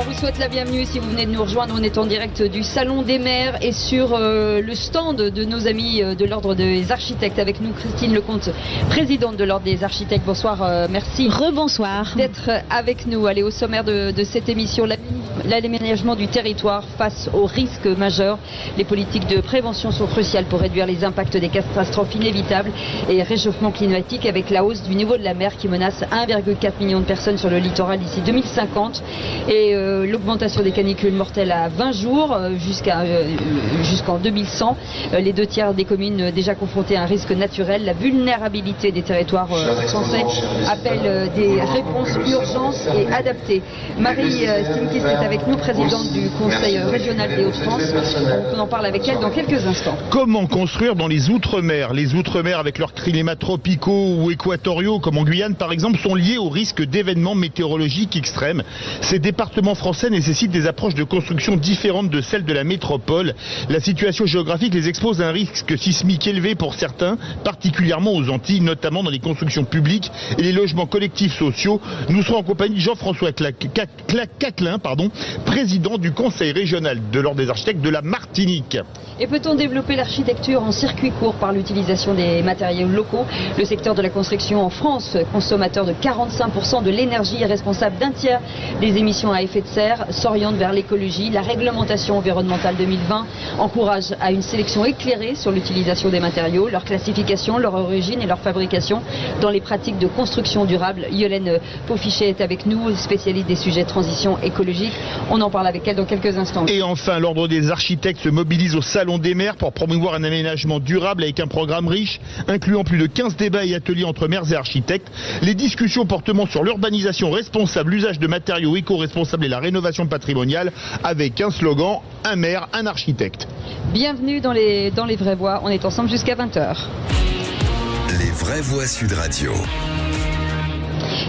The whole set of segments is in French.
On vous souhaite la bienvenue si vous venez de nous rejoindre. On est en direct du Salon des maires et sur le stand de nos amis de l'Ordre des architectes. Avec nous, Christine Lecomte, présidente de l'Ordre des architectes. Bonsoir, merci. Rebonsoir. D'être avec nous. Allez, au sommaire de cette émission, l'aménagement du territoire face aux risques majeurs. Les politiques de prévention sont cruciales pour réduire les impacts des catastrophes inévitables et réchauffement climatique, avec la hausse du niveau de la mer qui menace 1,4 million de personnes sur le littoral d'ici 2050 et l'augmentation des canicules mortelles à 20 jours jusqu'en 2100. Les 2/3 des communes déjà confrontées à un risque naturel. La vulnérabilité des territoires français appelle des réponses urgentes et adaptées. Marie Stinkis est avec nous, présidente du Conseil régional des Hauts-de-France. On en parle avec elle dans quelques instants. Comment construire dans les Outre-mer? Les Outre-mer, avec leurs climats tropicaux ou équatoriaux, comme en Guyane par exemple, sont liés au risque d'événements météorologiques extrêmes. Ces départements français nécessitent des approches de construction différentes de celles de la métropole. La situation géographique les expose à un risque sismique élevé pour certains, particulièrement aux Antilles, notamment dans les constructions publiques et les logements collectifs sociaux. Nous serons en compagnie de Jean-François Caclin, président du Conseil régional de l'Ordre des architectes de la Martinique. Et peut-on développer l'architecture en circuit court par l'utilisation des matériaux locaux? Le secteur de la construction en France, consommateur de 45% de l'énergie et responsable d'un tiers des émissions à effet de serre, s'oriente vers l'écologie. La réglementation environnementale 2020 encourage à une sélection éclairée sur l'utilisation des matériaux, leur classification, leur origine et leur fabrication dans les pratiques de construction durable. Yolène Paufichet est avec nous, spécialiste des sujets de transition écologique. On en parle avec elle dans quelques instants. Et enfin, l'Ordre des architectes se mobilise au Salon des maires pour promouvoir un aménagement durable avec un programme riche, incluant plus de 15 débats et ateliers entre maires et architectes. Les discussions portent sur l'urbanisation responsable, l'usage de matériaux éco-responsables et la rénovation patrimoniale, avec un slogan: un maire, un architecte. Bienvenue dans les vraies voix. On est ensemble jusqu'à 20h. Les vraies voix Sud Radio.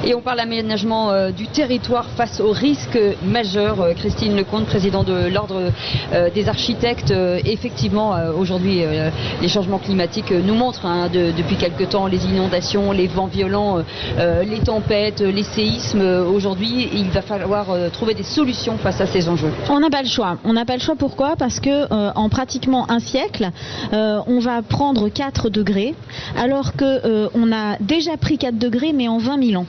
Et on parle d'aménagement du territoire face aux risques majeurs. Christine Lecomte, présidente de l'Ordre des architectes. Effectivement, aujourd'hui, les changements climatiques nous montrent depuis quelque temps les inondations, les vents violents, les tempêtes, les séismes. Aujourd'hui, il va falloir trouver des solutions face à ces enjeux. On n'a pas le choix. On n'a pas le choix. Pourquoi? Parce que en pratiquement un siècle, on va prendre 4 degrés, alors qu'on a déjà pris 4 degrés, mais en 20 000 ans.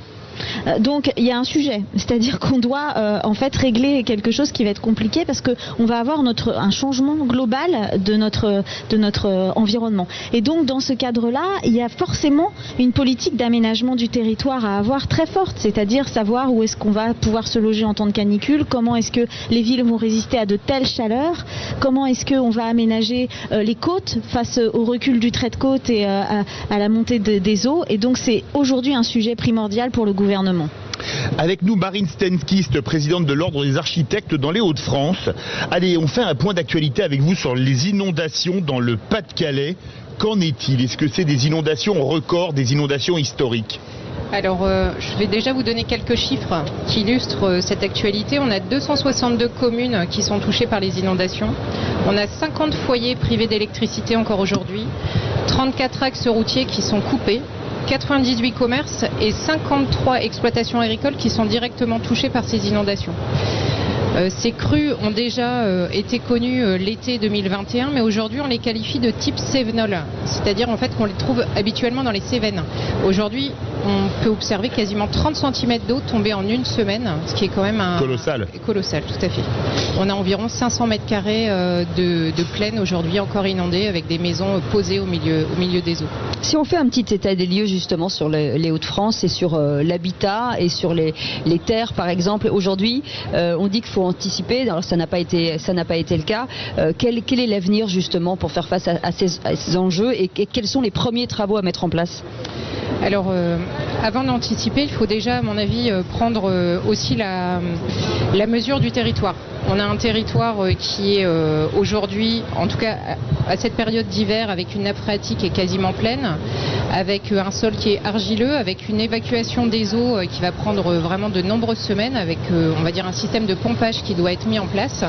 Donc il y a un sujet, c'est-à-dire qu'on doit en fait régler quelque chose qui va être compliqué parce qu'on va avoir un changement global de notre environnement. Et donc dans ce cadre-là, il y a forcément une politique d'aménagement du territoire à avoir très forte, c'est-à-dire savoir où est-ce qu'on va pouvoir se loger en temps de canicule, comment est-ce que les villes vont résister à de telles chaleurs, comment est-ce qu'on va aménager les côtes face au recul du trait de côte et à la montée des eaux. Et donc c'est aujourd'hui un sujet primordial pour le gouvernement. Avec nous, Marine Stinkis, présidente de l'Ordre des architectes dans les Hauts-de-France. Allez, on fait un point d'actualité avec vous sur les inondations dans le Pas-de-Calais. Qu'en est-il? Est-ce que c'est des inondations records, des inondations historiques? Alors, je vais déjà vous donner quelques chiffres qui illustrent cette actualité. On a 262 communes qui sont touchées par les inondations. On a 50 foyers privés d'électricité encore aujourd'hui, 34 axes routiers qui sont coupés, 98 commerces et 53 exploitations agricoles qui sont directement touchées par ces inondations. Ces crues ont déjà été connues l'été 2021, mais aujourd'hui on les qualifie de type cévenol, c'est-à-dire en fait qu'on les trouve habituellement dans les Cévennes. Aujourd'hui, on peut observer quasiment 30 cm d'eau tomber en une semaine, ce qui est quand même colossal. Colossal, tout à fait. On a environ 500 mètres carrés de plaine aujourd'hui encore inondées avec des maisons posées au milieu des eaux. Si on fait un petit état des lieux justement sur les Hauts-de-France et sur l'habitat et sur les terres par exemple, aujourd'hui on dit qu'il faut anticiper, alors ça n'a pas été le cas. Quel est l'avenir justement pour faire face à ces enjeux et quels sont les premiers travaux à mettre en place? Alors, avant d'anticiper, il faut déjà, à mon avis, prendre aussi la mesure du territoire. On a un territoire qui est aujourd'hui, en tout cas à cette période d'hiver, avec une nappe phréatique qui est quasiment pleine, avec un sol qui est argileux, avec une évacuation des eaux qui va prendre vraiment de nombreuses semaines, avec on va dire un système de pompage qui doit être mis en place.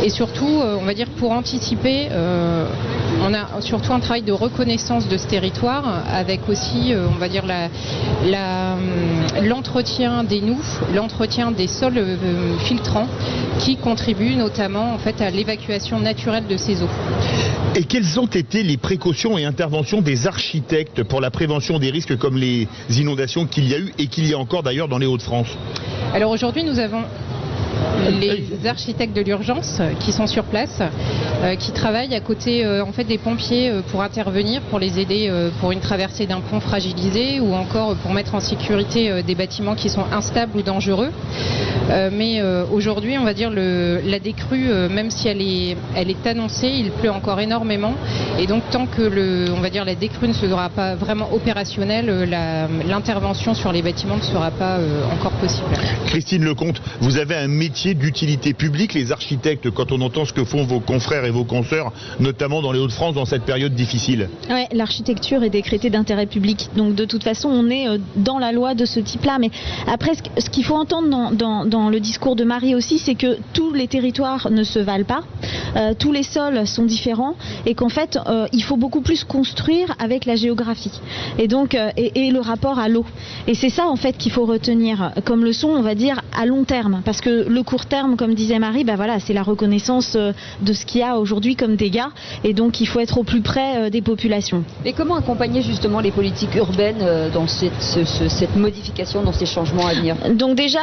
Et surtout, on va dire pour anticiper, on a surtout un travail de reconnaissance de ce territoire avec aussi, on va dire, l'entretien des noues, l'entretien des sols filtrants qui contribuent notamment en fait à l'évacuation naturelle de ces eaux. Et quelles ont été les précautions et interventions des architectes pour la prévention des risques comme les inondations qu'il y a eu et qu'il y a encore d'ailleurs dans les Hauts-de-France? Alors aujourd'hui, nous avons les architectes de l'urgence qui sont sur place, qui travaillent à côté en fait des pompiers pour intervenir, pour les aider pour une traversée d'un pont fragilisé ou encore pour mettre en sécurité des bâtiments qui sont instables ou dangereux. Mais aujourd'hui, on va dire la décrue, même si elle est annoncée, il pleut encore énormément et donc tant que on va dire la décrue ne sera pas vraiment opérationnelle, l'intervention sur les bâtiments ne sera pas encore possible. Christine Lecomte, vous avez un métier d'utilité publique, les architectes, quand on entend ce que font vos confrères et vos consoeurs, notamment dans les Hauts-de-France, dans cette période difficile. Ouais, l'architecture est décrétée d'intérêt public, donc de toute façon on est dans la loi de ce type-là. Mais après, ce qu'il faut entendre dans le discours de Marie aussi, c'est que tous les territoires ne se valent pas, tous les sols sont différents et qu'en fait il faut beaucoup plus construire avec la géographie et donc et le rapport à l'eau. Et c'est ça en fait qu'il faut retenir comme leçon, on va dire, à long terme, parce que le court terme, comme disait Marie, voilà, c'est la reconnaissance de ce qu'il y a aujourd'hui comme dégâts et donc il faut être au plus près des populations. Et comment accompagner justement les politiques urbaines dans cette modification, dans ces changements à venir? Donc déjà,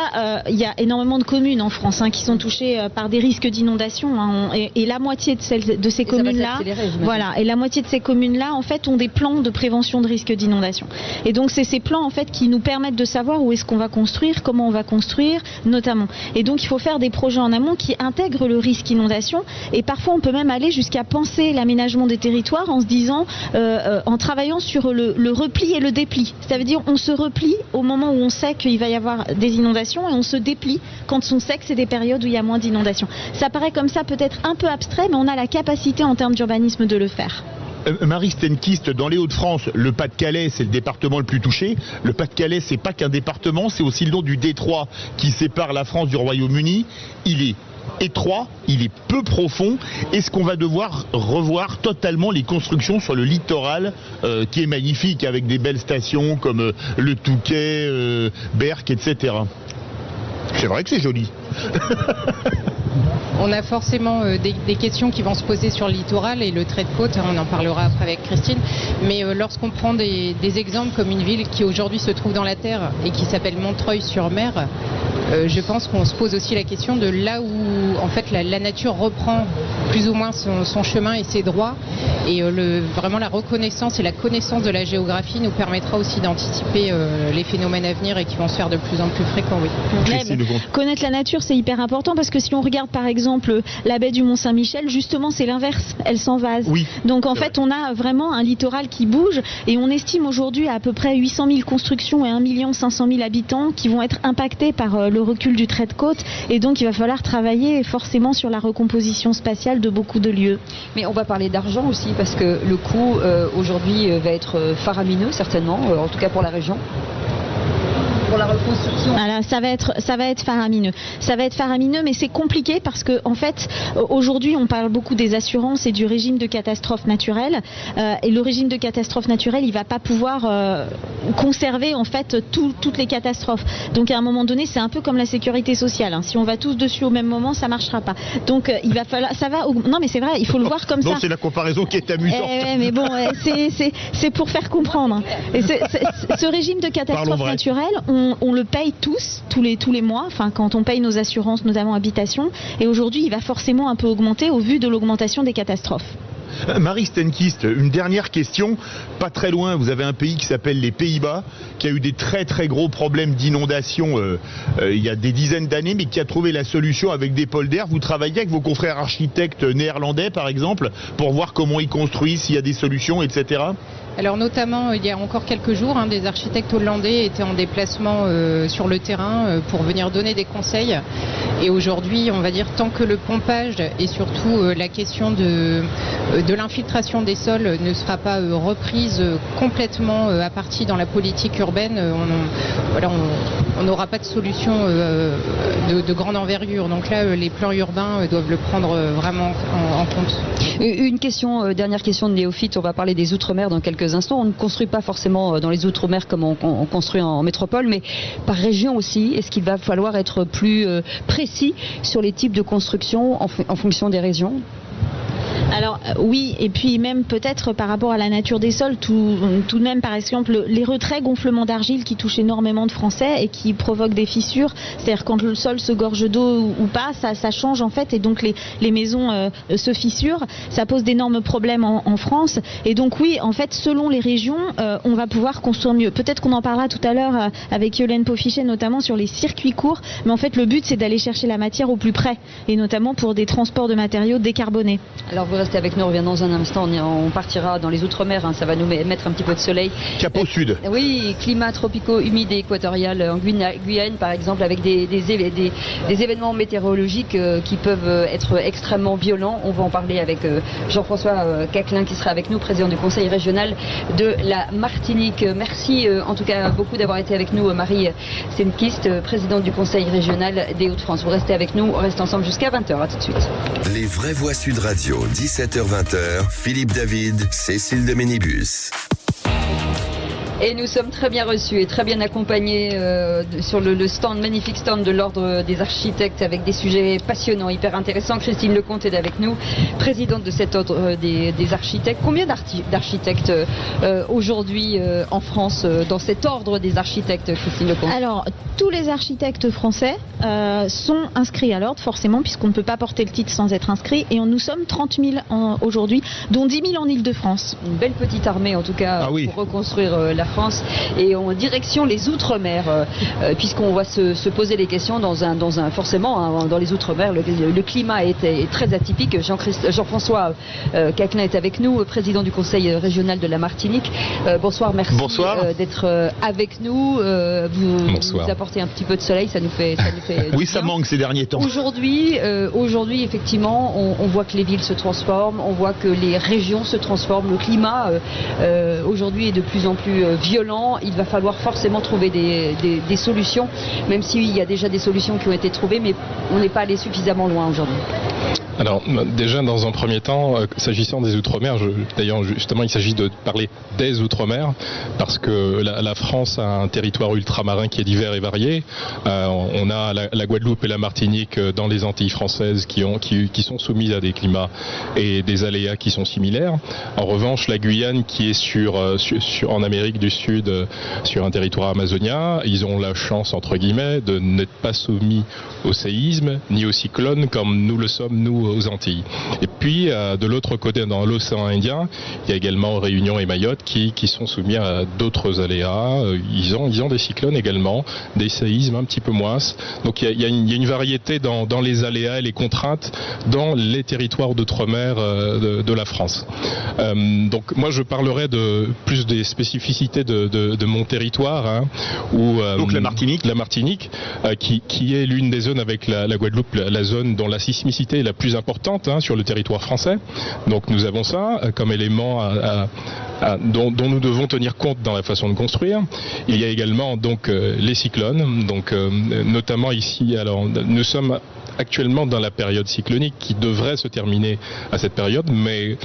il y a énormément de communes en France qui sont touchées par des risques d'inondation et la moitié de ces communes-là, voilà, et la moitié de ces communes-là en fait ont des plans de prévention de risques d'inondation. Et donc c'est ces plans en fait qui nous permettent de savoir où est-ce qu'on va construire, comment on va construire, notamment. Et donc il faut faire des projets en amont qui intègrent le risque inondation et parfois on peut même aller jusqu'à penser l'aménagement des territoires en se disant, en travaillant sur le repli et le dépli. Ça veut dire on se replie au moment où on sait qu'il va y avoir des inondations et on se déplie quand on sait que c'est des périodes où il y a moins d'inondations. Ça paraît comme ça peut-être un peu abstrait, mais on a la capacité en termes d'urbanisme de le faire. Marie Stenquist, dans les Hauts-de-France, le Pas-de-Calais, c'est le département le plus touché. Le Pas-de-Calais, c'est pas qu'un département, c'est aussi le nom du détroit qui sépare la France du Royaume-Uni. Il est étroit, il est peu profond. Est-ce qu'on va devoir revoir totalement les constructions sur le littoral qui est magnifique avec des belles stations comme le Touquet, Berck, etc. C'est vrai que c'est joli. On a forcément des questions qui vont se poser sur le littoral et le trait de côte, on en parlera après avec Christine, mais lorsqu'on prend des exemples comme une ville qui aujourd'hui se trouve dans la terre et qui s'appelle Montreuil-sur-Mer, je pense qu'on se pose aussi la question de là où en fait la nature reprend plus ou moins son chemin et ses droits et vraiment la reconnaissance et la connaissance de la géographie nous permettra aussi d'anticiper les phénomènes à venir et qui vont se faire de plus en plus fréquents. Oui. Connaître la nature c'est hyper important parce que si on regarde par exemple la baie du Mont-Saint-Michel, justement c'est l'inverse, elle s'envase. Oui, donc en fait on a vraiment un littoral qui bouge et on estime aujourd'hui à peu près 800 000 constructions et 1 500 000 habitants qui vont être impactés par le recul du trait de côte et donc il va falloir travailler forcément sur la recomposition spatiale de beaucoup de lieux. Mais on va parler d'argent aussi parce que le coût aujourd'hui va être faramineux certainement, en tout cas pour la région. Pour la reconstruction. Alors, ça va être faramineux. Ça va être faramineux, mais c'est compliqué parce que en fait, aujourd'hui, on parle beaucoup des assurances et du régime de catastrophe naturelle. Et le régime de catastrophe naturelle, il va pas pouvoir conserver en fait toutes les catastrophes. Donc à un moment donné, c'est un peu comme la sécurité sociale. Si on va tous dessus au même moment, ça marchera pas. Donc il va falloir, non mais c'est vrai, il faut le voir comme ça. Non, c'est la comparaison qui est amusante. Mais bon, c'est pour faire comprendre. Et ce régime de catastrophe naturelle, on le paye tous les mois, quand on paye nos assurances, notamment habitation, et aujourd'hui il va forcément un peu augmenter au vu de l'augmentation des catastrophes. Marie Stenquist, une dernière question. Pas très loin, vous avez un pays qui s'appelle les Pays-Bas, qui a eu des très très gros problèmes d'inondation il y a des dizaines d'années, mais qui a trouvé la solution avec des polders. Vous travaillez avec vos confrères architectes néerlandais, par exemple, pour voir comment ils construisent, s'il y a des solutions, etc. Alors notamment, il y a encore quelques jours, des architectes hollandais étaient en déplacement sur le terrain pour venir donner des conseils. Et aujourd'hui, on va dire, tant que le pompage et surtout la question de l'infiltration des sols ne sera pas reprise complètement à partie dans la politique urbaine, on n'aura pas de solution de grande envergure. Donc là, les plans urbains doivent le prendre vraiment en compte. Une question, dernière question de néophyte, on va parler des Outre-mer dans quelques instants. On ne construit pas forcément dans les Outre-mer comme on construit en métropole, mais par région aussi. Est-ce qu'il va falloir être plus précis sur les types de construction en fonction des régions ? Alors oui, et puis même peut-être par rapport à la nature des sols, tout de même par exemple les retraits gonflements d'argile qui touchent énormément de Français et qui provoquent des fissures, c'est-à-dire quand le sol se gorge d'eau ou pas, ça change en fait et donc les maisons se fissurent, ça pose d'énormes problèmes en France et donc oui, en fait selon les régions, on va pouvoir construire mieux. Peut-être qu'on en parlera tout à l'heure avec Yolène Paufichet notamment sur les circuits courts, mais en fait le but c'est d'aller chercher la matière au plus près et notamment pour des transports de matériaux décarbonés. Alors vous restez avec nous, on revient dans un instant, on partira dans les Outre-mer, ça va nous mettre un petit peu de soleil. Cap au sud. Oui, climat tropicaux, humide et équatorial en Guyane par exemple, avec des événements météorologiques qui peuvent être extrêmement violents. On va en parler avec Jean-François Caclin qui sera avec nous, président du conseil régional de la Martinique. Merci en tout cas beaucoup d'avoir été avec nous, Marie Senkist, présidente du conseil régional des Hauts-de-France. Vous restez avec nous, on reste ensemble jusqu'à 20h, à tout de suite. Les vraies voix Sud Radio, 17h-20h, Philippe David, Cécile de Ménibus. Et nous sommes très bien reçus et très bien accompagnés sur le stand, magnifique stand de l'Ordre des architectes avec des sujets passionnants, hyper intéressants. Christine Lecomte est avec nous, présidente de cet Ordre des architectes. Combien d'architectes aujourd'hui en France dans cet Ordre des architectes, Christine Lecomte? Alors, tous les architectes français sont inscrits à l'Ordre, forcément, puisqu'on ne peut pas porter le titre sans être inscrit. Et nous sommes 30 000 aujourd'hui, dont 10 000 en Île-de-France. Une belle petite armée, en tout cas, pour reconstruire la France et en direction les Outre-mer, puisqu'on va se poser les questions forcément dans les Outre-mer, le climat est très atypique. Jean-François Caclin est avec nous, président du conseil régional de la Martinique. Bonsoir, merci d'être avec nous. Vous nous apportez un petit peu de soleil, ça nous fait oui, ça manque ces derniers temps. Aujourd'hui, effectivement, on voit que les villes se transforment, on voit que les régions se transforment, le climat aujourd'hui est de plus en plus violent. Il va falloir forcément trouver des solutions, même s'il y a déjà des solutions qui ont été trouvées, mais on n'est pas allé suffisamment loin aujourd'hui. Alors déjà dans un premier temps, s'agissant des Outre-mer, d'ailleurs justement il s'agit de parler des Outre-mer parce que la France a un territoire ultramarin qui est divers et varié. On a la Guadeloupe et la Martinique dans les Antilles françaises qui sont soumises à des climats et des aléas qui sont similaires. En revanche, la Guyane qui est en Amérique du Sud sur un territoire amazonien, ils ont la chance entre guillemets de n'être pas soumis au séisme ni au cyclone comme nous le sommes nous aux Antilles. Et puis de l'autre côté dans l'océan Indien, il y a également Réunion et Mayotte qui sont soumis à d'autres aléas. Ils ont des cyclones également, des séismes un petit peu moins. Donc il y a une variété dans les aléas et les contraintes dans les territoires d'outre-mer de la France. Donc moi je parlerai plus des spécificités de mon territoire, donc la Martinique, qui est l'une des zones avec la Guadeloupe, la zone dont la sismicité est la plus importante sur le territoire français. Donc nous avons ça comme élément dont nous devons tenir compte dans la façon de construire. Il y a également donc les cyclones, donc notamment ici. Alors nous sommes actuellement dans la période cyclonique qui devrait se terminer à cette période, mais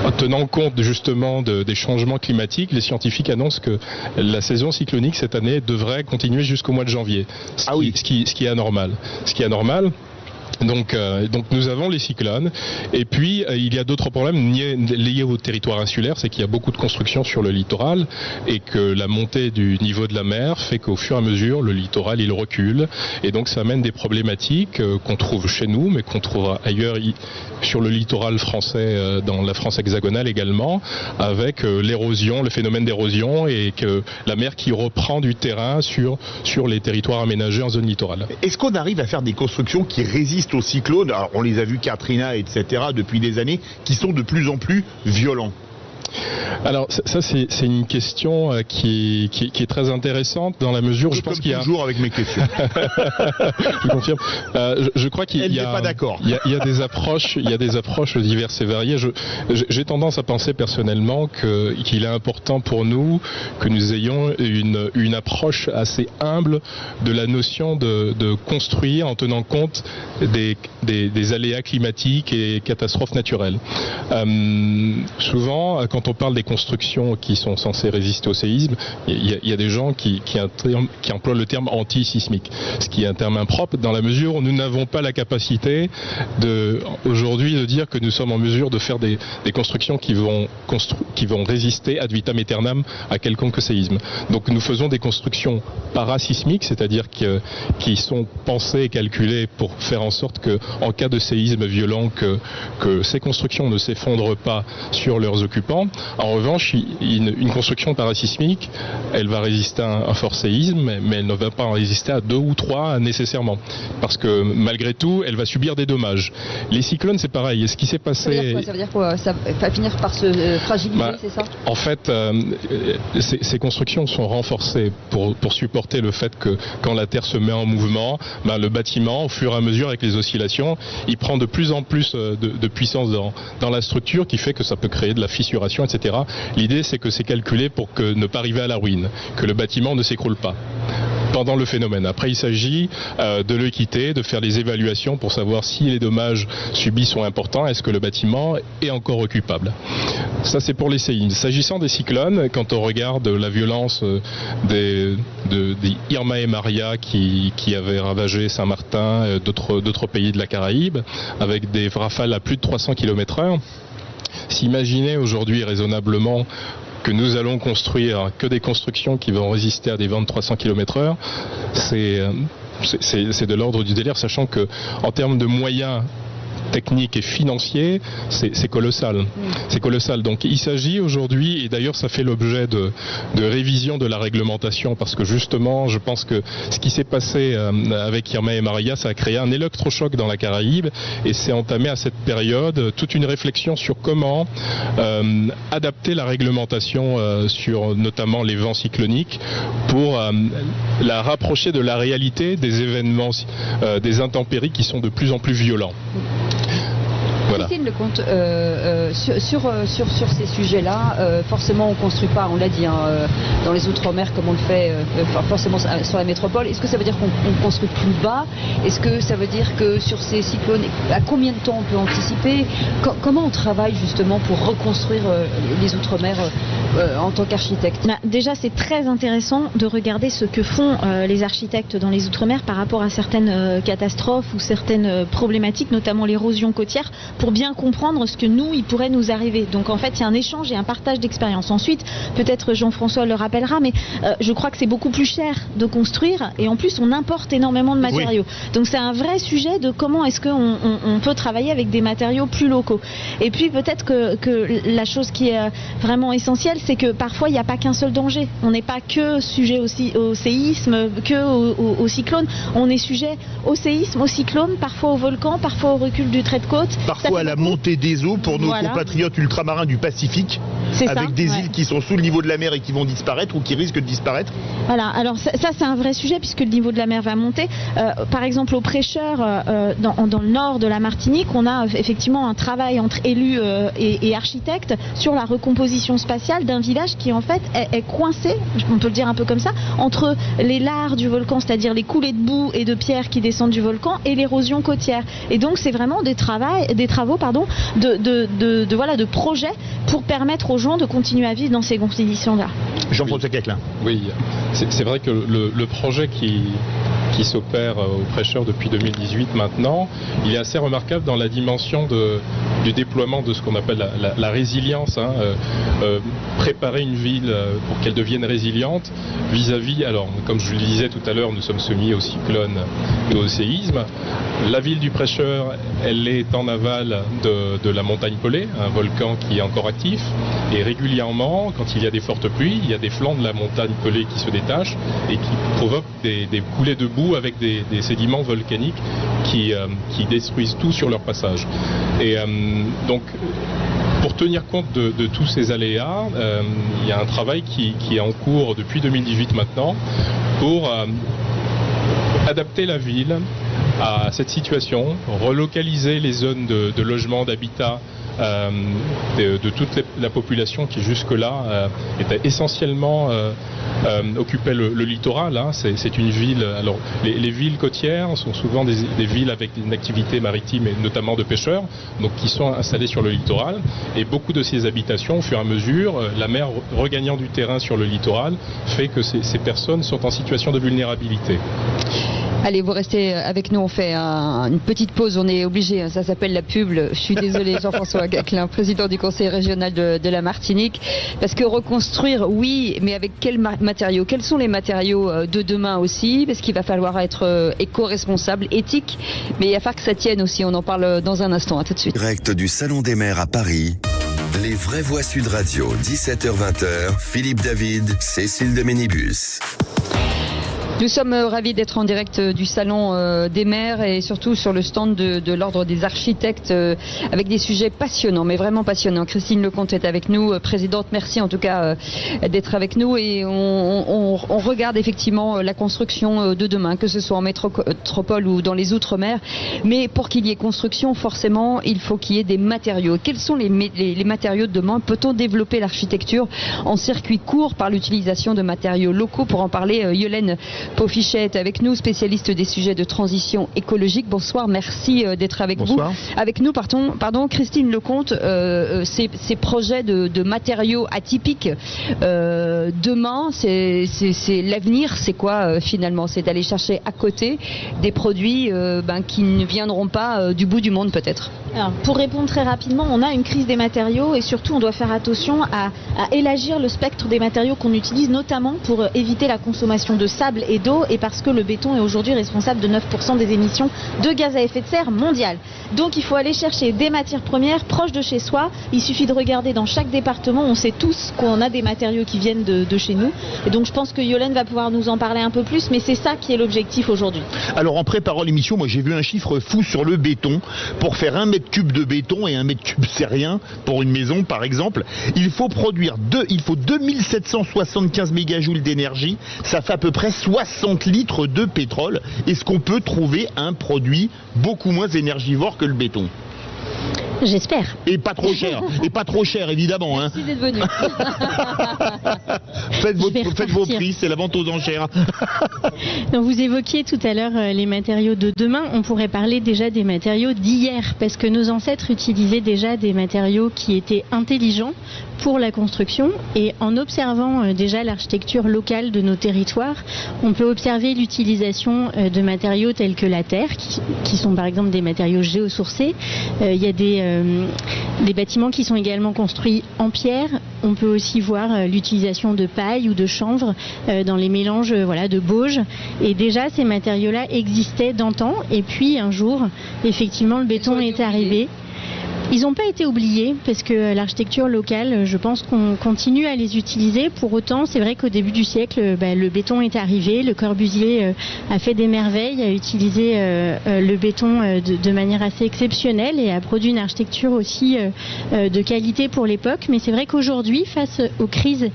en tenant compte justement des changements climatiques, les scientifiques annoncent que la saison cyclonique cette année devrait continuer jusqu'au mois de janvier, ce qui est anormal. Donc nous avons les cyclones et puis il y a d'autres problèmes liés au territoire insulaire, c'est qu'il y a beaucoup de constructions sur le littoral et que la montée du niveau de la mer fait qu'au fur et à mesure le littoral il recule et donc ça amène des problématiques qu'on trouve chez nous mais qu'on trouve ailleurs sur le littoral français, dans la France hexagonale également, avec l'érosion, le phénomène d'érosion et que la mer qui reprend du terrain sur les territoires aménagés en zone littorale. Est-ce qu'on arrive à faire des constructions qui résistent aux cyclones? Alors, on les a vus, Katrina, etc., depuis des années, qui sont de plus en plus violents. Alors ça c'est une question qui est très intéressante dans la mesure où je pense qu'il y a toujours avec mes questions. Je confirme. Je crois qu'il y a pas d'accord. Il y a des approches diverses et variées. J'ai tendance à penser personnellement qu'il est important pour nous que nous ayons une approche assez humble de la notion de construire en tenant compte des aléas climatiques et catastrophes naturelles. Souvent, quand on parle des constructions qui sont censées résister au séisme, il y a des gens qui emploient le terme anti-sismique, ce qui est un terme impropre dans la mesure où nous n'avons pas la capacité aujourd'hui de dire que nous sommes en mesure de faire des constructions qui vont résister ad vitam aeternam à quelconque séisme. Donc nous faisons des constructions parasismiques, c'est-à-dire qui sont pensées et calculées pour faire en sorte que, en cas de séisme violent, que ces constructions ne s'effondrent pas sur leurs occupants. En revanche, une construction parasismique, elle va résister à un fort séisme, mais elle ne va pas en résister à 2 ou 3 nécessairement, parce que malgré tout, elle va subir des dommages. Les cyclones, c'est pareil. Et ce qui s'est passé... Ça veut dire quoi? Ça va finir par se fragiliser, c'est ça? En fait, ces constructions sont renforcées pour supporter le fait que quand la Terre se met en mouvement, le bâtiment, au fur et à mesure avec les oscillations, il prend de plus en plus de puissance dans la structure, qui fait que ça peut créer de la fissuration, etc. L'idée, c'est que c'est calculé pour ne pas arriver à la ruine, que le bâtiment ne s'écroule pas pendant le phénomène. Après, il s'agit de le quitter, de faire les évaluations pour savoir si les dommages subis sont importants, est-ce que le bâtiment est encore occupable. Ça, c'est pour les séismes. S'agissant des cyclones, quand on regarde la violence des Irma et Maria qui avaient ravagé Saint-Martin, d'autres pays de la Caraïbe, avec des rafales à plus de 300 km/h, s'imaginer aujourd'hui raisonnablement que nous allons construire que des constructions qui vont résister à des vents de 300 km/h, c'est de l'ordre du délire, sachant que en termes de moyens techniques et financiers, c'est colossal. C'est colossal. Donc il s'agit aujourd'hui, et d'ailleurs ça fait l'objet de révision de la réglementation, parce que justement, je pense que ce qui s'est passé avec Irma et Maria, ça a créé un électrochoc dans la Caraïbe, et c'est entamé à cette période toute une réflexion sur comment adapter la réglementation sur notamment les vents cycloniques pour la rapprocher de la réalité des événements, des intempéries qui sont de plus en plus violents. Voilà. Christine Lecomte, sur ces sujets-là, forcément on ne construit pas, on l'a dit, dans les Outre-mer comme on le fait forcément sur la métropole. Est-ce que ça veut dire qu'on construit plus bas? Est-ce que ça veut dire que sur ces cyclones, à combien de temps on peut anticiper? Comment on travaille justement pour reconstruire les Outre-mer en tant qu'architecte? Déjà, c'est très intéressant de regarder ce que font les architectes dans les Outre-mer par rapport à certaines catastrophes ou certaines problématiques, notamment l'érosion côtière, pour bien comprendre ce que il pourrait nous arriver. Donc en fait, il y a un échange et un partage d'expérience. Ensuite, peut-être Jean-François le rappellera, mais je crois que c'est beaucoup plus cher de construire, et en plus on importe énormément de matériaux. Oui. Donc c'est un vrai sujet de comment est-ce qu'on peut travailler avec des matériaux plus locaux. Et puis peut-être que la chose qui est vraiment essentielle, c'est que parfois il n'y a pas qu'un seul danger. On n'est pas que sujet au séisme, que au cyclone. On est sujet au séisme, au cyclone, parfois au volcan, parfois au recul du trait de côte. Parfois à la montée des eaux pour nos compatriotes ultramarins du Pacifique, avec des îles qui sont sous le niveau de la mer et qui vont disparaître ou qui risquent de disparaître. Voilà, alors ça c'est un vrai sujet puisque le niveau de la mer va monter. Par exemple au Prêcheur, dans le nord de la Martinique, on a effectivement un travail entre élus et architectes sur la recomposition spatiale d'un village qui en fait est coincé, on peut le dire un peu comme ça, entre les lares du volcan, c'est-à-dire les coulées de boue et de pierre qui descendent du volcan, et l'érosion côtière. Et donc c'est vraiment des travaux de projets pour permettre aux gens de continuer à vivre dans ces conditions-là. Jean-François Queclin. Oui, c'est vrai que le projet qui s'opère au Prêcheur depuis 2018 maintenant, il est assez remarquable dans la dimension du déploiement de ce qu'on appelle la résilience, préparer une ville pour qu'elle devienne résiliente vis-à-vis, alors comme je le disais tout à l'heure, nous sommes soumis au cyclone et au séisme. La ville du Prêcheur, elle est en aval de la montagne Pelée, un volcan qui est encore actif, et régulièrement, quand il y a des fortes pluies, il y a des flancs de la montagne Pelée qui se détachent et qui provoquent des coulées de boue avec des sédiments volcaniques qui détruisent tout sur leur passage. Et donc, pour tenir compte de tous ces aléas, il y a un travail qui est en cours depuis 2018 maintenant pour adapter la ville à cette situation, relocaliser les zones de logement, d'habitat de toute la population qui jusque-là était essentiellement occupait le littoral. Hein. C'est une ville. Alors les villes côtières sont souvent des villes avec une activité maritime et notamment de pêcheurs, donc qui sont installées sur le littoral. Et beaucoup de ces habitations, au fur et à mesure, la mer regagnant du terrain sur le littoral, fait que ces personnes sont en situation de vulnérabilité. Allez, vous restez avec nous, on fait une petite pause, on est obligé, ça s'appelle la pub. Je suis désolé, Jean-François Gaclin, président du conseil régional de la Martinique, parce que reconstruire, oui, mais avec quels matériaux? Quels sont les matériaux de demain aussi? Parce qu'il va falloir être éco-responsable, éthique, mais il va falloir que ça tienne aussi, on en parle dans un instant, à tout de suite. Direct du Salon des maires à Paris, les vraies voix Sud Radio, 17h-20h, Philippe David, Cécile de Ménibus. Nous sommes ravis d'être en direct du Salon des maires et surtout sur le stand de l'Ordre des architectes avec des sujets passionnants, mais vraiment passionnants. Christine Lecomte est avec nous, présidente. Merci en tout cas d'être avec nous et on regarde effectivement la construction de demain, que ce soit en métropole ou dans les Outre-mer. Mais pour qu'il y ait construction, forcément, il faut qu'il y ait des matériaux. Quels sont les matériaux de demain? Peut-on développer l'architecture en circuit court par l'utilisation de matériaux locaux? Pour en parler, Yolène Paufichet est avec nous, spécialiste des sujets de transition écologique. Bonsoir, merci d'être avec vous. Avec nous, pardon, Christine Lecomte, ces projets de matériaux atypiques, demain, c'est l'avenir, c'est quoi finalement? C'est d'aller chercher à côté des produits qui ne viendront pas du bout du monde peut-être. Alors, pour répondre très rapidement, on a une crise des matériaux et surtout on doit faire attention à élargir le spectre des matériaux qu'on utilise, notamment pour éviter la consommation de sable et d'eau et parce que le béton est aujourd'hui responsable de 9% des émissions de gaz à effet de serre mondiales. Donc il faut aller chercher des matières premières proches de chez soi. Il suffit de regarder dans chaque département, on sait tous qu'on a des matériaux qui viennent de chez nous. Et donc je pense que Yolène va pouvoir nous en parler un peu plus, mais c'est ça qui est l'objectif aujourd'hui. Alors en préparant l'émission, moi j'ai vu un chiffre fou sur le béton. Pour faire 1 mètre cube de béton, et 1 mètre cube c'est rien pour une maison par exemple, il faut 2775 mégajoules d'énergie, ça fait à peu près 60 litres de pétrole. Est-ce qu'on peut trouver un produit beaucoup moins énergivore que le béton? J'espère. Et pas trop cher. Et pas trop cher, évidemment. Merci d'être venu. Faites vos prix, c'est la vente aux enchères. Donc vous évoquiez tout à l'heure les matériaux de demain. On pourrait parler déjà des matériaux d'hier, parce que nos ancêtres utilisaient déjà des matériaux qui étaient intelligents pour la construction. Et en observant déjà l'architecture locale de nos territoires, on peut observer l'utilisation de matériaux tels que la terre, qui sont par exemple des matériaux géosourcés. Il y a des bâtiments qui sont également construits en pierre. On peut aussi voir l'utilisation de paille ou de chanvre dans les mélanges de bauge. Et déjà, ces matériaux-là existaient d'antan. Et puis, un jour, effectivement, le béton est arrivé. Ils n'ont pas été oubliés parce que l'architecture locale, je pense qu'on continue à les utiliser. Pour autant, c'est vrai qu'au début du siècle, le béton est arrivé. Le Corbusier a fait des merveilles, a utilisé le béton de manière assez exceptionnelle et a produit une architecture aussi de qualité pour l'époque. Mais c'est vrai qu'aujourd'hui, face aux crises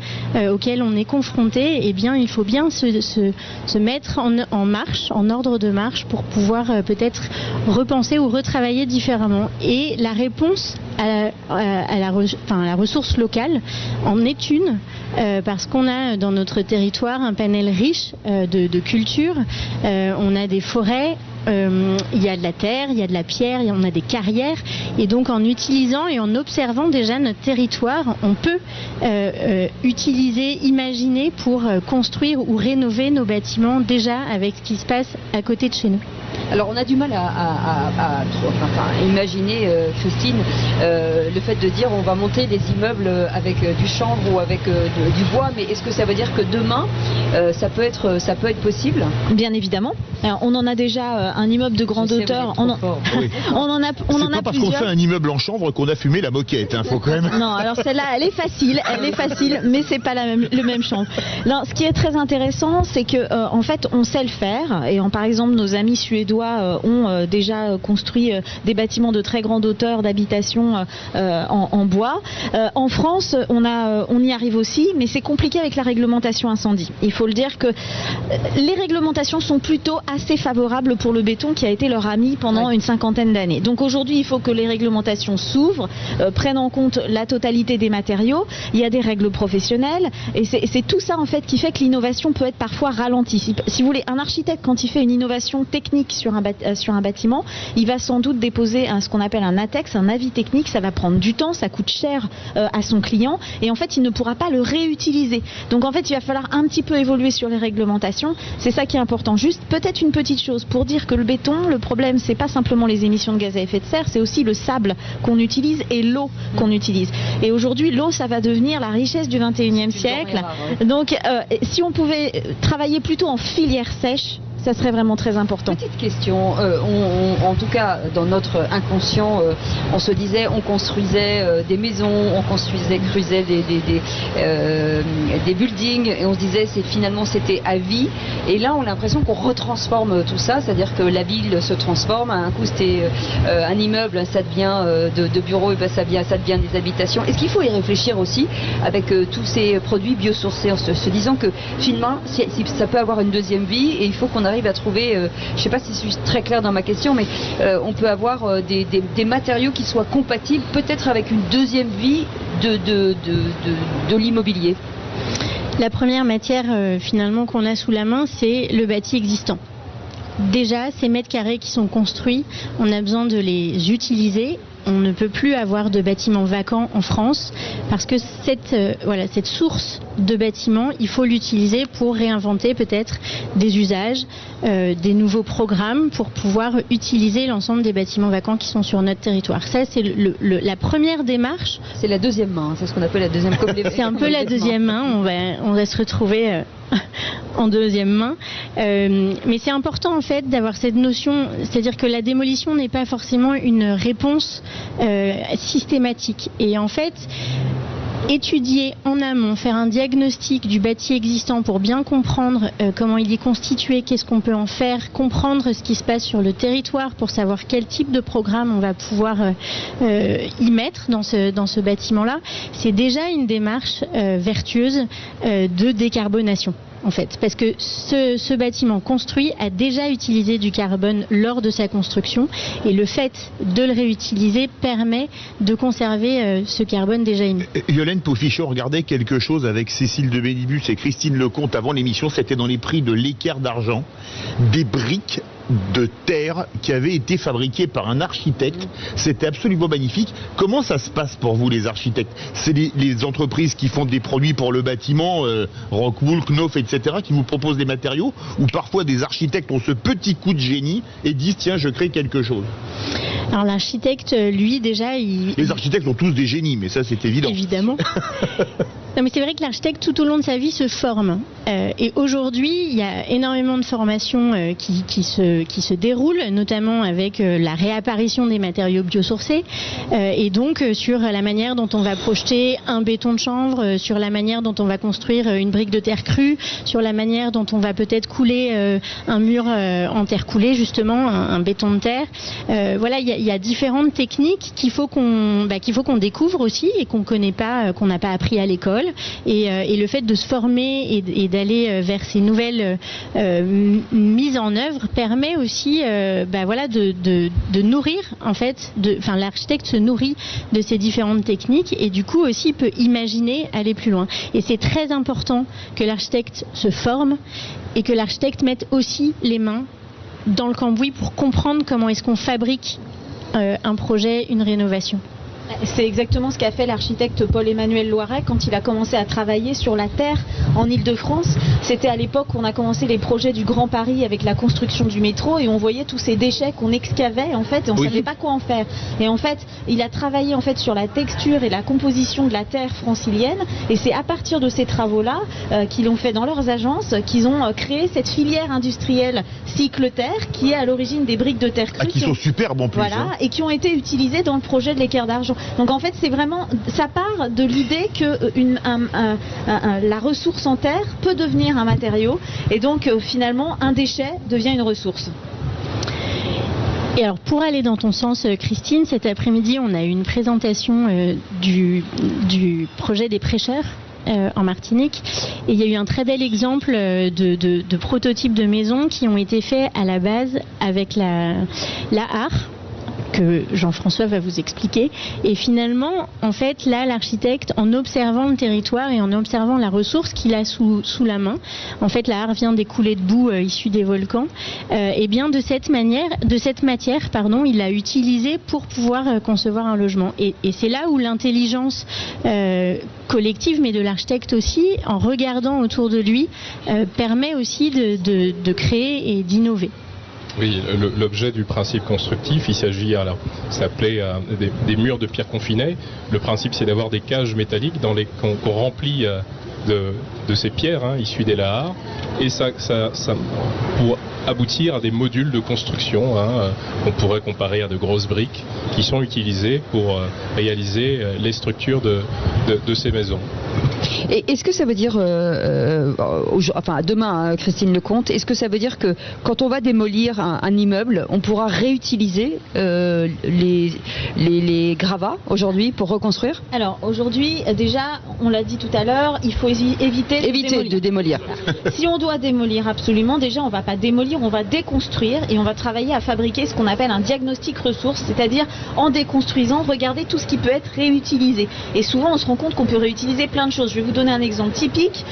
auxquelles on est confronté, eh bien, il faut bien se mettre en marche, en ordre de marche pour pouvoir peut-être repenser ou retravailler différemment. Et la réponse à la ressource locale en est une, parce qu'on a dans notre territoire un panel riche de cultures. On a des forêts, il y a de la terre, il y a de la pierre, on a des carrières, et donc en utilisant et en observant déjà notre territoire, on peut utiliser, imaginer pour construire ou rénover nos bâtiments déjà avec ce qui se passe à côté de chez nous. Alors on a du mal à imaginer, Christine, le fait de dire on va monter des immeubles avec du chanvre ou avec du bois, mais est-ce que ça veut dire que demain ça peut être possible? Bien évidemment. Alors, on en a déjà un immeuble de grande hauteur. C'est pas parce qu'on fait un immeuble en chanvre qu'on a fumé la moquette, faut quand même. Non, alors celle-là, elle est facile, mais c'est pas le même chanvre. Là, ce qui est très intéressant, c'est que en fait, on sait le faire, et par exemple nos amis suédois Suédois ont déjà construit des bâtiments de très grande hauteur d'habitation en bois. En France, on y arrive aussi, mais c'est compliqué avec la réglementation incendie. Il faut le dire que les réglementations sont plutôt assez favorables pour le béton qui a été leur ami pendant une cinquantaine d'années. Donc aujourd'hui, il faut que les réglementations s'ouvrent, prennent en compte la totalité des matériaux. Il y a des règles professionnelles et c'est tout ça en fait qui fait que l'innovation peut être parfois ralentie. Si vous voulez, un architecte, quand il fait une innovation technique sur un bâtiment, il va sans doute déposer ce qu'on appelle un ATEX, un avis technique. Ça va prendre du temps, ça coûte cher à son client et en fait il ne pourra pas le réutiliser. Donc en fait il va falloir un petit peu évoluer sur les réglementations. C'est ça qui est important. Juste peut-être une petite chose pour dire que le béton, le problème c'est pas simplement les émissions de gaz à effet de serre, c'est aussi le sable qu'on utilise et l'eau qu'on utilise. Et aujourd'hui l'eau ça va devenir la richesse du 21e siècle. Donc si on pouvait travailler plutôt en filière sèche, ça serait vraiment très important. Petite question, en tout cas dans notre inconscient, on se disait, on construisait des maisons, on creusait des buildings et on se disait finalement c'était à vie. Et là on a l'impression qu'on retransforme tout ça, c'est-à-dire que la ville se transforme. À un coup c'était un immeuble, ça devient de bureaux et ça devient des habitations. Est-ce qu'il faut y réfléchir aussi avec tous ces produits biosourcés en se disant que finalement ça peut avoir une deuxième vie et il faut qu'on arrive à trouver, je ne sais pas si je suis très claire dans ma question, mais on peut avoir des matériaux qui soient compatibles peut-être avec une deuxième vie de l'immobilier. La première matière finalement qu'on a sous la main, c'est le bâti existant. Déjà, ces mètres carrés qui sont construits, on a besoin de les utiliser. On ne peut plus avoir de bâtiments vacants en France parce que cette source de bâtiments, il faut l'utiliser pour réinventer peut-être des usages, des nouveaux programmes pour pouvoir utiliser l'ensemble des bâtiments vacants qui sont sur notre territoire. Ça, c'est la première démarche. C'est la deuxième main, c'est ce qu'on appelle la deuxième complément. C'est un peu la deuxième main, on va se retrouver en deuxième main. Mais c'est important en fait d'avoir cette notion, c'est-à-dire que la démolition n'est pas forcément une réponse systématique. Et en fait, étudier en amont, faire un diagnostic du bâti existant pour bien comprendre comment il est constitué, qu'est-ce qu'on peut en faire, comprendre ce qui se passe sur le territoire pour savoir quel type de programme on va pouvoir y mettre dans ce bâtiment-là, c'est déjà une démarche vertueuse de décarbonation. En fait, parce que ce bâtiment construit a déjà utilisé du carbone lors de sa construction et le fait de le réutiliser permet de conserver ce carbone déjà émis. Yolène Poffichon regardait quelque chose avec Cécile de Ménibus et Christine Lecomte avant l'émission, c'était dans les prix de l'équerre d'argent, des briques de terre qui avaient été fabriquées par un architecte. C'était absolument magnifique. Comment ça se passe pour vous les architectes? C'est les entreprises qui font des produits pour le bâtiment, Rockwool, Knauf, etc., qui vous proposent des matériaux, ou parfois des architectes ont ce petit coup de génie et disent tiens je crée quelque chose? Alors l'architecte, lui déjà... Les architectes ont tous des génies, mais ça c'est évident. Évidemment. Non mais c'est vrai que l'architecte tout au long de sa vie se forme. Et aujourd'hui, il y a énormément de formations qui se déroulent, notamment avec la réapparition des matériaux biosourcés. Et donc sur la manière dont on va projeter un béton de chanvre, sur la manière dont on va construire une brique de terre crue, sur la manière dont on va peut-être couler un mur en terre coulée, justement, un béton de terre. Voilà, il y a différentes techniques qu'il faut qu'on découvre aussi et qu'on connaît pas, qu'on n'a pas appris à l'école. Et le fait de se former et d'aller vers ces nouvelles mises en œuvre permet aussi de nourrir en fait, l'architecte se nourrit de ces différentes techniques et du coup aussi peut imaginer aller plus loin. Et c'est très important que l'architecte se forme et que l'architecte mette aussi les mains dans le cambouis pour comprendre comment est-ce qu'on fabrique un projet, une rénovation. C'est exactement ce qu'a fait l'architecte Paul-Emmanuel Loiret quand il a commencé à travailler sur la terre en Île-de-France. C'était à l'époque où on a commencé les projets du Grand Paris avec la construction du métro et on voyait tous ces déchets qu'on excavait en fait et on ne savait pas quoi en faire. Et en fait, il a travaillé en fait sur la texture et la composition de la terre francilienne et c'est à partir de ces travaux-là qu'ils l'ont fait dans leurs agences qu'ils ont créé cette filière industrielle cycle terre qui est à l'origine des briques de terre crue. Qui sont superbes en plus. Voilà, et qui ont été utilisées dans le projet de l'équerre d'argent. Donc en fait c'est vraiment, ça part de l'idée que la ressource en terre peut devenir un matériau et donc finalement un déchet devient une ressource. Et alors pour aller dans ton sens, Christine, cet après-midi on a eu une présentation du projet des prêcheurs en Martinique, et il y a eu un très bel exemple de prototypes de maisons qui ont été faits à la base avec la hare, que Jean-François va vous expliquer. Et finalement, en fait, là, l'architecte, en observant le territoire et en observant la ressource qu'il a sous la main, en fait, la hare vient d'écouler de boue issue des volcans, et bien de cette matière, il l'a utilisée pour pouvoir concevoir un logement. Et c'est là où l'intelligence collective, mais de l'architecte aussi, en regardant autour de lui, permet aussi de créer et d'innover. Oui, l'objet du principe constructif, il s'agit, alors, ça s'appelait des murs de pierre confinée. Le principe, c'est d'avoir des cages métalliques qu'on remplit de ces pierres issues des lahares, et ça pour aboutir à des modules de construction qu'on pourrait comparer à de grosses briques qui sont utilisées pour réaliser les structures de ces maisons. Et est-ce que ça veut dire, demain, Christine Lecomte, est-ce que ça veut dire que quand on va démolir un immeuble, on pourra réutiliser les gravats aujourd'hui pour reconstruire? Alors aujourd'hui, déjà, on l'a dit tout à l'heure, il faut éviter de démolir. Si on doit démolir absolument, déjà on ne va pas démolir, on va déconstruire et on va travailler à fabriquer ce qu'on appelle un diagnostic ressources, c'est-à-dire en déconstruisant, regarder tout ce qui peut être réutilisé. Et souvent on se rend compte qu'on peut réutiliser plein de choses. Je vais vous donner un exemple typique.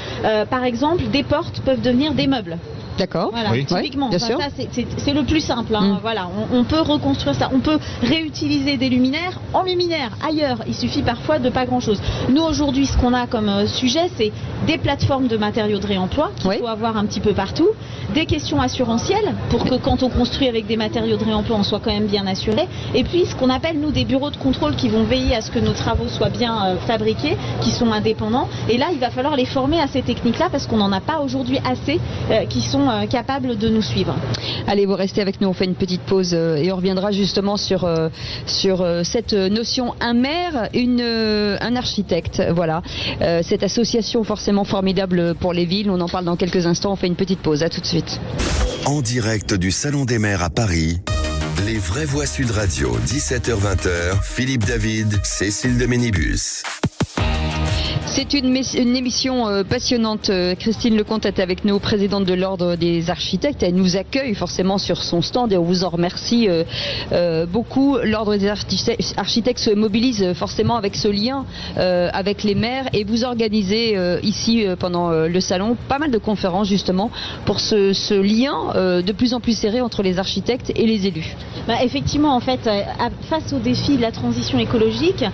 Par exemple, des portes peuvent devenir des meubles. D'accord. Voilà, oui. typiquement. Bien sûr. Ça, c'est le plus simple. Voilà, on peut reconstruire ça. On peut réutiliser des luminaires en luminaires ailleurs. Il suffit parfois de pas grand-chose. Nous aujourd'hui, ce qu'on a comme sujet, c'est des plateformes de matériaux de réemploi qu'il faut avoir un petit peu partout, des questions assurantielles pour que quand on construit avec des matériaux de réemploi, on soit quand même bien assuré. Et puis ce qu'on appelle nous des bureaux de contrôle qui vont veiller à ce que nos travaux soient bien fabriqués, qui sont indépendants. Et là, il va falloir les former à ces techniques-là parce qu'on n'en a pas aujourd'hui assez qui sont capables de nous suivre. Allez, vous restez avec nous, on fait une petite pause et on reviendra justement sur cette notion, un maire, un architecte, voilà. Cette association forcément formidable pour les villes, on en parle dans quelques instants, on fait une petite pause, à tout de suite. En direct du Salon des maires à Paris, les vraies voix Sud Radio, 17h-20h, Philippe David, Cécile de Ménibus. C'est une émission passionnante. Christine Lecomte est avec nous, présidente de l'Ordre des architectes. Elle nous accueille forcément sur son stand et on vous en remercie beaucoup. L'Ordre des architectes se mobilise forcément avec ce lien avec les maires et vous organisez ici pendant le salon pas mal de conférences justement pour ce lien de plus en plus serré entre les architectes et les élus. Effectivement, en fait, face au défi de la transition écologique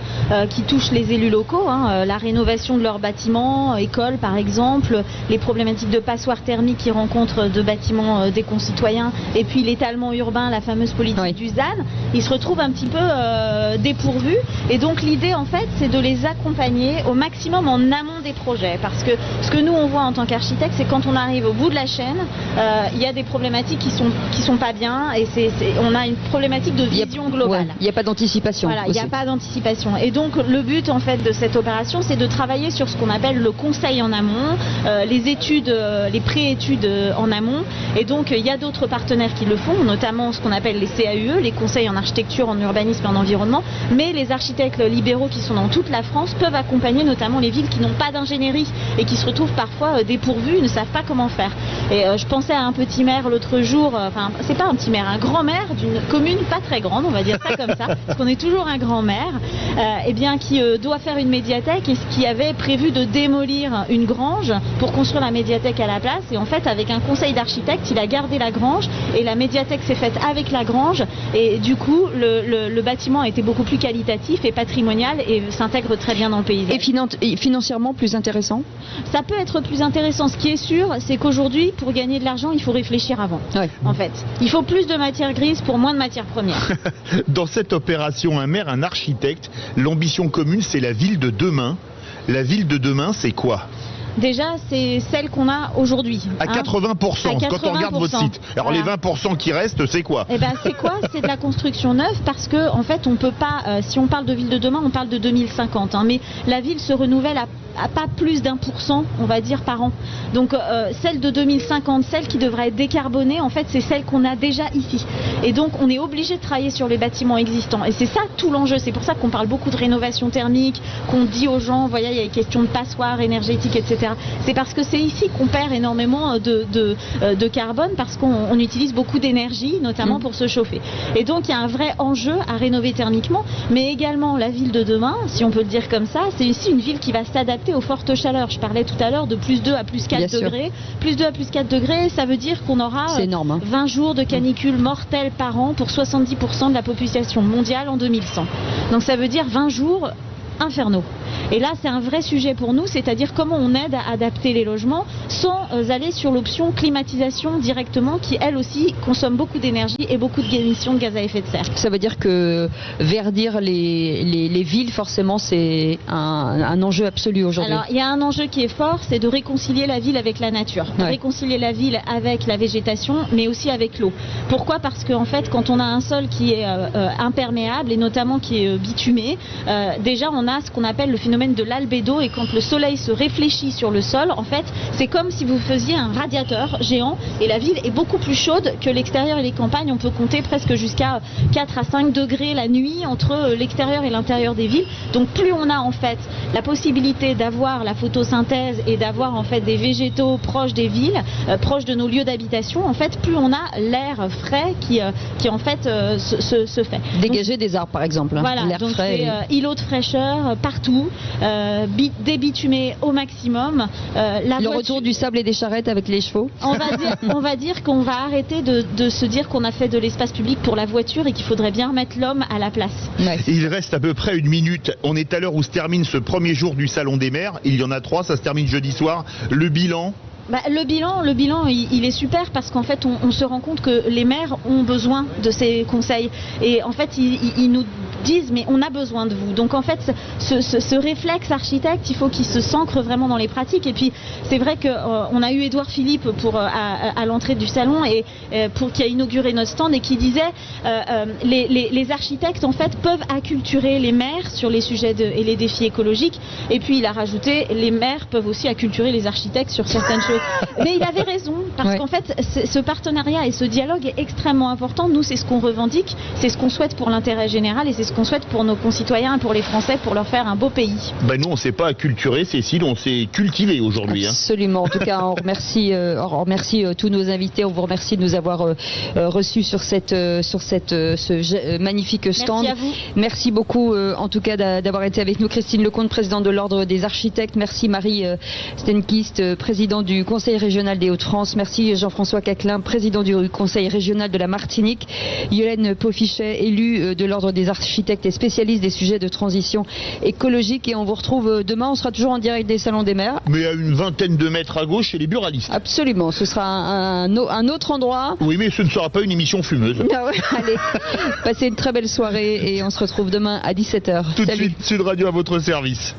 qui touche les élus locaux, la rénovation de leurs bâtiments, écoles par exemple, les problématiques de passoires thermiques qu'ils rencontrent de bâtiments des concitoyens, et puis l'étalement urbain, la fameuse politique du ZAN, ils se retrouvent un petit peu dépourvus. Et donc l'idée en fait, c'est de les accompagner au maximum en amont des projets, parce que ce que nous on voit en tant qu'architecte, c'est quand on arrive au bout de la chaîne, il y a des problématiques qui sont pas bien, et on a une problématique de vision globale. Il n'y a pas d'anticipation. Voilà, il n'y a pas d'anticipation. Et donc le but en fait de cette opération, c'est de travailler sur ce qu'on appelle le conseil en amont, les études, les pré-études en amont. Et donc il y a d'autres partenaires qui le font, notamment ce qu'on appelle les CAUE, les conseils en architecture, en urbanisme et en environnement. Mais les architectes libéraux qui sont dans toute la France peuvent accompagner notamment les villes qui n'ont pas d'ingénierie et qui se retrouvent parfois dépourvues, ne savent pas comment faire. Et je pensais à un petit maire l'autre jour, enfin c'est pas un petit maire, un grand maire d'une commune pas très grande, on va dire ça comme ça, parce qu'on est toujours un grand maire, qui doit faire une médiathèque et qui avait prévu de démolir une grange pour construire la médiathèque à la place. Et en fait, avec un conseil d'architectes, il a gardé la grange et la médiathèque s'est faite avec la grange. Et du coup, le bâtiment a été beaucoup plus qualitatif et patrimonial et s'intègre très bien dans le paysage. Et financièrement plus intéressant? Ça peut être plus intéressant. Ce qui est sûr, c'est qu'aujourd'hui, pour gagner de l'argent, il faut réfléchir avant. En fait, il faut plus de matières grises pour moins de matières premières. Dans cette opération, un maire, un architecte, l'ambition commune, c'est la ville de demain. La ville de demain, c'est quoi ? déjà, c'est celle qu'on a aujourd'hui. À 80%, quand on regarde votre site. Alors les 20% qui restent, c'est quoi? Eh ben, c'est quoi? C'est de la construction neuve parce que, en fait, on peut pas, si on parle de ville de demain, on parle de 2050. Mais la ville se renouvelle à pas plus d'1%, on va dire, par an. Donc celle de 2050, celle qui devrait être décarbonée, en fait, c'est celle qu'on a déjà ici. Et donc on est obligé de travailler sur les bâtiments existants. Et c'est ça tout l'enjeu. C'est pour ça qu'on parle beaucoup de rénovation thermique, qu'on dit aux gens, voyez, il y a des questions de passoires énergétiques, etc. C'est parce que c'est ici qu'on perd énormément de carbone, parce qu'on utilise beaucoup d'énergie, notamment pour se chauffer. Et donc il y a un vrai enjeu à rénover thermiquement, mais également la ville de demain, si on peut le dire comme ça, c'est ici une ville qui va s'adapter aux fortes chaleurs. Je parlais tout à l'heure de plus 2 à plus 4 degrés. Plus 2 à plus 4 degrés, ça veut dire qu'on aura 20 jours de canicule mortelle par an pour 70% de la population mondiale en 2100. Donc ça veut dire 20 jours infernaux. Et là, c'est un vrai sujet pour nous, c'est-à-dire comment on aide à adapter les logements sans aller sur l'option climatisation directement, qui elle aussi consomme beaucoup d'énergie et beaucoup d'émissions de gaz à effet de serre. Ça veut dire que verdir les villes, forcément, c'est un enjeu absolu aujourd'hui. Alors, il y a un enjeu qui est fort, c'est de réconcilier la ville avec la nature, de réconcilier la ville avec la végétation, mais aussi avec l'eau. Pourquoi? Parce qu'en fait, quand on a un sol qui est imperméable et notamment qui est bitumé, déjà on a ce qu'on appelle le phénomène de l'albédo, et quand le soleil se réfléchit sur le sol, en fait, c'est comme si vous faisiez un radiateur géant, et la ville est beaucoup plus chaude que l'extérieur et les campagnes. On peut compter presque jusqu'à 4 à 5 degrés la nuit entre l'extérieur et l'intérieur des villes. Donc plus on a en fait la possibilité d'avoir la photosynthèse et d'avoir en fait des végétaux proches des villes, proches de nos lieux d'habitation, en fait, plus on a l'air frais qui en fait se fait. Dégager des arbres par exemple. Voilà, l'air donc frais. c'est îlots de fraîcheur partout. Débitumé au maximum. Le retour du sable et des charrettes avec les chevaux. On va dire qu'on va arrêter de se dire qu'on a fait de l'espace public pour la voiture et qu'il faudrait bien remettre l'homme à la place. Ouais. Il reste à peu près 1 minute. On est à l'heure où se termine ce premier jour du Salon des maires. Il y en a 3, ça se termine jeudi soir. Le bilan? Le bilan, il est super parce qu'en fait, on se rend compte que les maires ont besoin de ces conseils. Et en fait, ils nous disent, mais on a besoin de vous. Donc en fait, ce réflexe architecte, il faut qu'il se s'ancre vraiment dans les pratiques. Et puis, c'est vrai qu'on a eu Édouard Philippe à l'entrée du salon et qui a inauguré notre stand et qui disait les architectes, en fait, peuvent acculturer les maires sur les sujets et les défis écologiques. Et puis, il a rajouté, les maires peuvent aussi acculturer les architectes sur certaines choses. Mais il avait raison, parce qu'en fait, ce partenariat et ce dialogue est extrêmement important. Nous, c'est ce qu'on revendique, c'est ce qu'on souhaite pour l'intérêt général et c'est ce qu'on souhaite pour nos concitoyens et pour les Français, pour leur faire un beau pays. Nous, on ne s'est pas acculturé, Cécile, on s'est cultivé aujourd'hui. Absolument. En tout cas, on remercie tous nos invités. On vous remercie de nous avoir reçus sur ce magnifique stand. Merci à vous. Merci beaucoup, en tout cas, d'avoir été avec nous. Christine Lecomte, présidente de l'Ordre des architectes. Merci Marie Stenkist, présidente du Conseil régional des Hauts-de-France. Merci Jean-François Caclin, président du Conseil régional de la Martinique. Yolaine Paufichet, élue de l'Ordre des architectes et spécialiste des sujets de transition écologique. Et on vous retrouve demain. On sera toujours en direct des Salons des maires. Mais à une vingtaine de mètres à gauche chez les buralistes. Absolument. Ce sera un autre endroit. Oui, mais ce ne sera pas une émission fumeuse. Allez, passez une très belle soirée et on se retrouve demain à 17h. Tout de suite, Sud Radio à votre service.